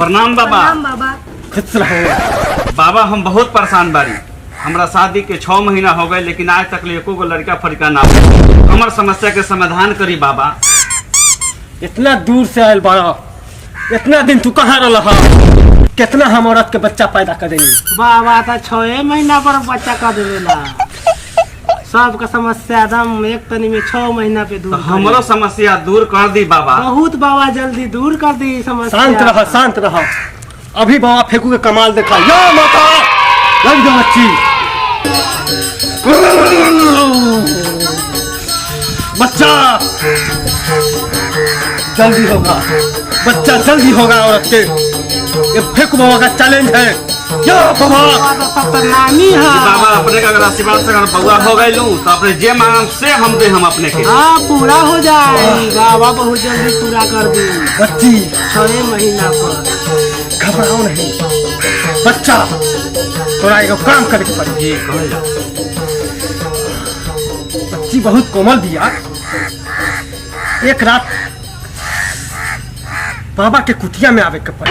प्रणाम बाबा। प्रणाम बाबा। खुश रहो बाबा हम बहुत परेशान बारी। हमरा शादी के 6 महीना हो गए लेकिन आज तक एको गो लड़का फड़का ना हमार समस्या के समाधान करी बाबा। इतना दूर से आयल बड़ा, इतना दिन तू कहाँ रहा? कितना हम औरत के बच्चा पैदा करेंगे? बाबा तो 6 महीना पर बच्चा कर देवेला। सबका समस्या दम एक तनी में 6 महीना पे दूर। हमरो समस्या दूर कर दी बाबा। बहुत बाबा जल्दी दूर कर दी समस्या। शांत रहा, शांत रहा। अभी बाबा फेंकू के कमाल देखा। या माता लग जा बच्ची। बच्चा जल्दी होगा, बच्चा जल्दी होगा औरत के। ये फेंकू बाबा का चैलेंज है। या बाबा सब तो नामी है बाबा। अपने का अगर आशीर्वाद से अगर बउआ हो गए लूं तो अपने जे मांग से हम दे हम अपने के। हाँ पूरा हो जाए बाबा, बहुत जल्दी पूरा कर दी। बच्ची 6 महीना पर। घबराओ नहीं बच्चा, थोड़ा एगो काम करे के पड़ी। जी कहल जा। बच्ची बहुत कोमल दिया। एक रात बाबा के कुटिया में आवे के पड़ी।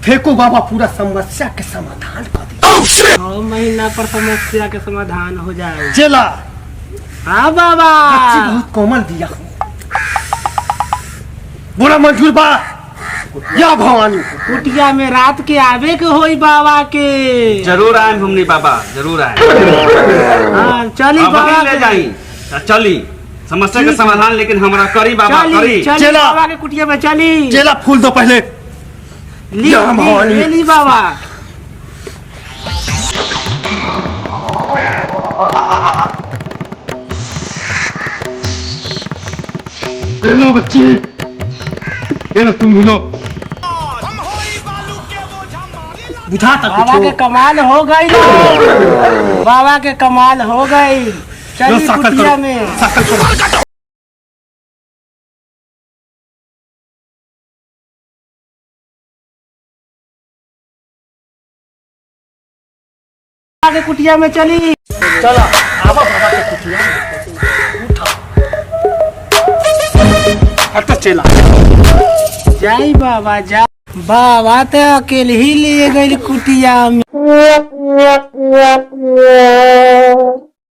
फेंको बाबा पूरा समस्या के समाधान कर दी। 6 महीना पर समस्या के समाधान हो जाए। चला हाँ बाबा। बच्ची बहुत कोमल दिया। बोला मंजूर बा या भवानी? कुटिया में रात के आवे के होई बाबा के। जरूर आए हमनी बाबा, जरूर आए। हाँ चली अब बाबा ही ले जाई चली समस्या के समाधान लेकिन हमरा करी बाबा करी। चली चला। बाबा के कुटिया में चली। चला फूल दो पहले। ली या भवानी। ले ली बाबा। हेलो बच्ची, ये लो तुम मिलो। बुझा तक बाबा के कमाल हो गई ना। बाबा के कमाल हो गई। चली कुटिया में। बाबा के कुटिया में चली। चला आवा बाबा के कुटिया में। उठा हट चला। जाई बाबा जा। बाबा तो अकेले ही ले गई कुटिया में।